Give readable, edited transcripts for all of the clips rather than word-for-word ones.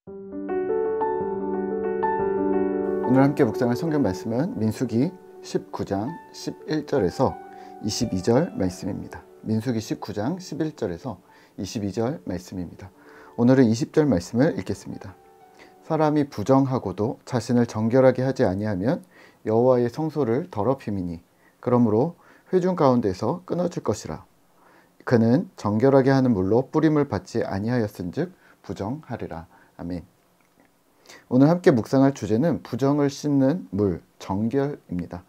오늘 함께 묵상할 성경 말씀은 민수기 19장 11절에서 22절 말씀입니다. 민수기 19장 11절에서 22절 말씀입니다. 오늘은 20절 말씀을 읽겠습니다. 사람이 부정하고도 자신을 정결하게 하지 아니하면 여호와의 성소를 더럽힘이니 그러므로 회중 가운데서 끊어질 것이라. 그는 정결하게 하는 물로 뿌림을 받지 아니하였은즉 부정하리라. 아멘. 오늘 함께 묵상할 주제는 부정을 씻는 물, 정결입니다.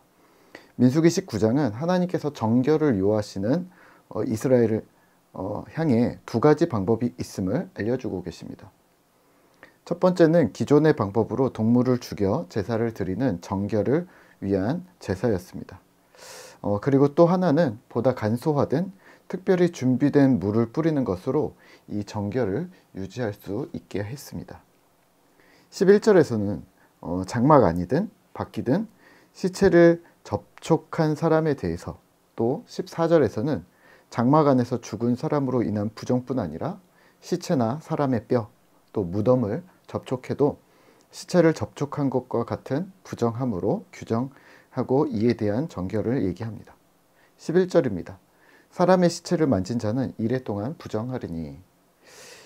민수기 19장은 하나님께서 정결을 요하시는 이스라엘을 향해 두 가지 방법이 있음을 알려주고 계십니다. 첫 번째는 기존의 방법으로 동물을 죽여 제사를 드리는 정결을 위한 제사였습니다. 그리고 또 하나는 보다 간소화된 특별히 준비된 물을 뿌리는 것으로 이 정결을 유지할 수 있게 했습니다. 11절에서는 장막 아니든 밖이든 시체를 접촉한 사람에 대해서, 또 14절에서는 장막 안에서 죽은 사람으로 인한 부정뿐 아니라 시체나 사람의 뼈, 또 무덤을 접촉해도 시체를 접촉한 것과 같은 부정함으로 규정하고 이에 대한 정결을 얘기합니다. 11절입니다. 사람의 시체를 만진 자는 이레 동안 부정하리니.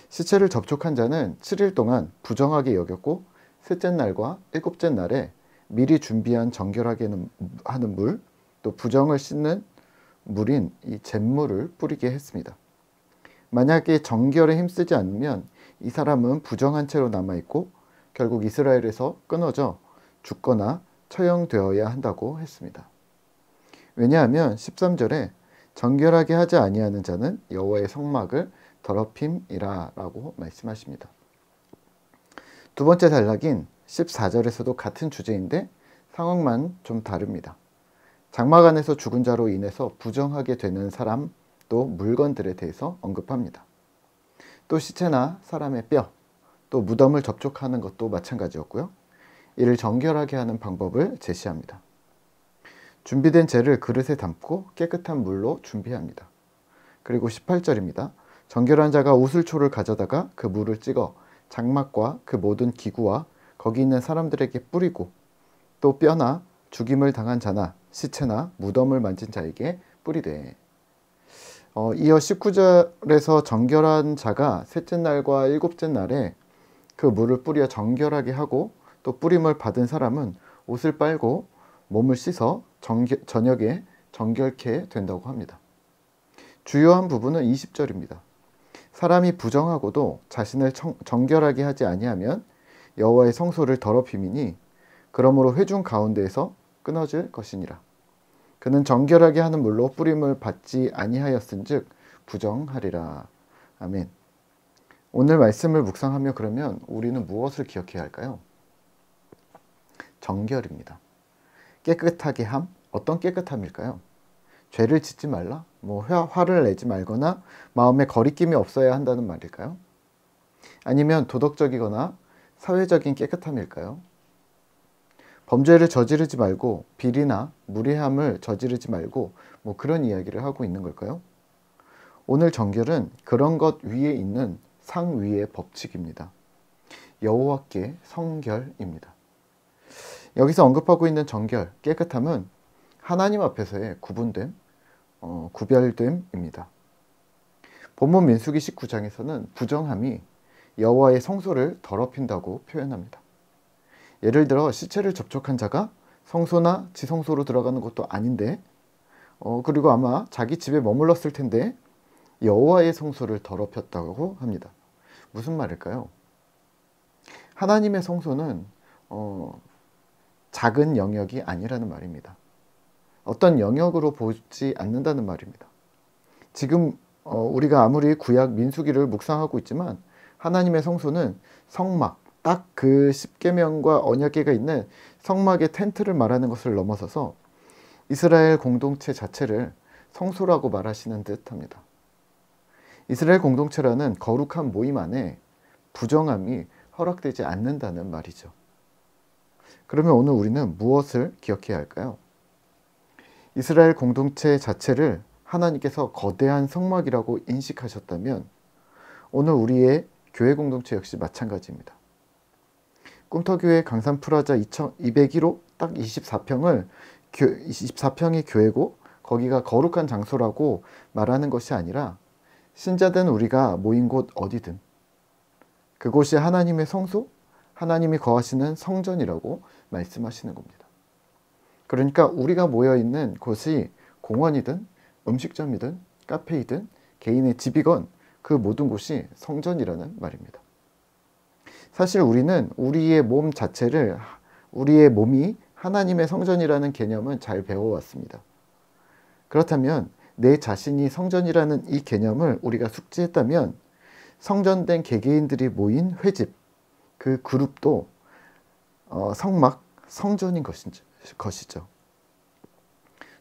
시체를 접촉한 자는 7일 동안 부정하게 여겼고 셋째 날과 일곱째 날에 미리 준비한 정결하게 하는 물, 또 부정을 씻는 물인 이 잿물을 뿌리게 했습니다. 만약에 정결에 힘쓰지 않으면 이 사람은 부정한 채로 남아있고 결국 이스라엘에서 끊어져 죽거나 처형되어야 한다고 했습니다. 왜냐하면 13절에 정결하게 하지 아니하는 자는 여호와의 성막을 더럽힘이라 라고 말씀하십니다. 두 번째 단락인 14절에서도 같은 주제인데 상황만 좀 다릅니다. 장막 안에서 죽은 자로 인해서 부정하게 되는 사람, 또 물건들에 대해서 언급합니다. 또 시체나 사람의 뼈, 또 무덤을 접촉하는 것도 마찬가지였고요. 이를 정결하게 하는 방법을 제시합니다. 준비된 재를 그릇에 담고 깨끗한 물로 준비합니다. 그리고 18절입니다. 정결한 자가 우슬초를 가져다가 그 물을 찍어 장막과 그 모든 기구와 거기 있는 사람들에게 뿌리고 또 뼈나 죽임을 당한 자나 시체나 무덤을 만진 자에게 뿌리되. 이어 19절에서 정결한 자가 셋째 날과 일곱째 날에 그 물을 뿌려 정결하게 하고 또 뿌림을 받은 사람은 옷을 빨고 몸을 씻어 저녁에 정결케 된다고 합니다. 주요한 부분은 20절입니다. 사람이 부정하고도 자신을 정결하게 하지 아니하면 여호와의 성소를 더럽힘이니 그러므로 회중 가운데에서 끊어질 것이니라. 그는 정결하게 하는 물로 뿌림을 받지 아니하였은즉 부정하리라. 아멘. 오늘 말씀을 묵상하며 그러면 우리는 무엇을 기억해야 할까요? 정결입니다. 깨끗하게 함? 어떤 깨끗함일까요? 죄를 짓지 말라? 화를 내지 말거나 마음에 거리낌이 없어야 한다는 말일까요? 아니면 도덕적이거나 사회적인 깨끗함일까요? 범죄를 저지르지 말고 비리나 무례함을 저지르지 말고 그런 이야기를 하고 있는 걸까요? 오늘 정결은 그런 것 위에 있는 상위의 법칙입니다. 여호와께 성결입니다. 여기서 언급하고 있는 정결, 깨끗함은 하나님 앞에서의 구분됨, 구별됨입니다. 본문 민수기 19장에서는 부정함이 여호와의 성소를 더럽힌다고 표현합니다. 예를 들어 시체를 접촉한 자가 성소나 지성소로 들어가는 것도 아닌데 그리고 아마 자기 집에 머물렀을 텐데 여호와의 성소를 더럽혔다고 합니다. 무슨 말일까요? 하나님의 성소는 작은 영역이 아니라는 말입니다. 어떤 영역으로 보지 않는다는 말입니다. 지금 우리가 아무리 구약 민수기를 묵상하고 있지만 하나님의 성소는 성막, 딱 그 십계명과 언약궤가 있는 성막의 텐트를 말하는 것을 넘어서서 이스라엘 공동체 자체를 성소라고 말하시는 듯합니다. 이스라엘 공동체라는 거룩한 모임 안에 부정함이 허락되지 않는다는 말이죠. 그러면 오늘 우리는 무엇을 기억해야 할까요? 이스라엘 공동체 자체를 하나님께서 거대한 성막이라고 인식하셨다면 오늘 우리의 교회 공동체 역시 마찬가지입니다. 꿈터교회 강산프라자 201호 딱 24평이 교회고 거기가 거룩한 장소라고 말하는 것이 아니라 신자된 우리가 모인 곳 어디든 그곳이 하나님의 성소, 하나님이 거하시는 성전이라고 말씀하시는 겁니다. 그러니까 우리가 모여있는 곳이 공원이든 음식점이든 카페이든 개인의 집이건 그 모든 곳이 성전이라는 말입니다. 사실 우리는 우리의 몸 자체를, 우리의 몸이 하나님의 성전이라는 개념은 잘 배워왔습니다. 그렇다면 내 자신이 성전이라는 이 개념을 우리가 숙지했다면 성전된 개개인들이 모인 회집, 그 그룹도 성막, 성전인 것이죠.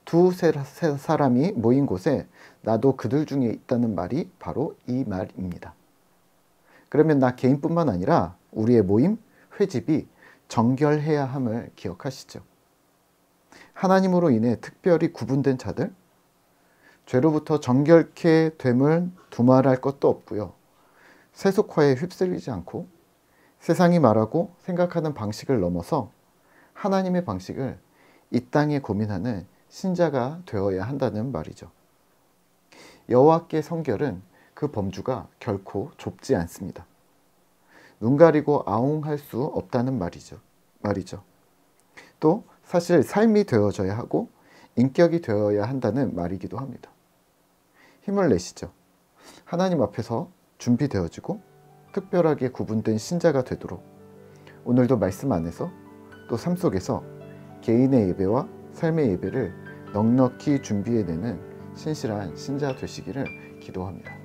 두세 사람이 모인 곳에 나도 그들 중에 있다는 말이 바로 이 말입니다. 그러면 나 개인뿐만 아니라 우리의 모임, 회집이 정결해야 함을 기억하시죠. 하나님으로 인해 특별히 구분된 자들, 죄로부터 정결케 됨을 두말할 것도 없고요. 세속화에 휩쓸리지 않고 세상이 말하고 생각하는 방식을 넘어서 하나님의 방식을 이 땅에 고민하는 신자가 되어야 한다는 말이죠. 여호와께 성결은 그 범주가 결코 좁지 않습니다. 눈 가리고 아웅할 수 없다는 말이죠. 또 사실 삶이 되어져야 하고 인격이 되어야 한다는 말이기도 합니다. 힘을 내시죠. 하나님 앞에서 준비되어지고 특별하게 구분된 신자가 되도록 오늘도 말씀 안에서 또 삶 속에서 개인의 예배와 삶의 예배를 넉넉히 준비해내는 신실한 신자 되시기를 기도합니다.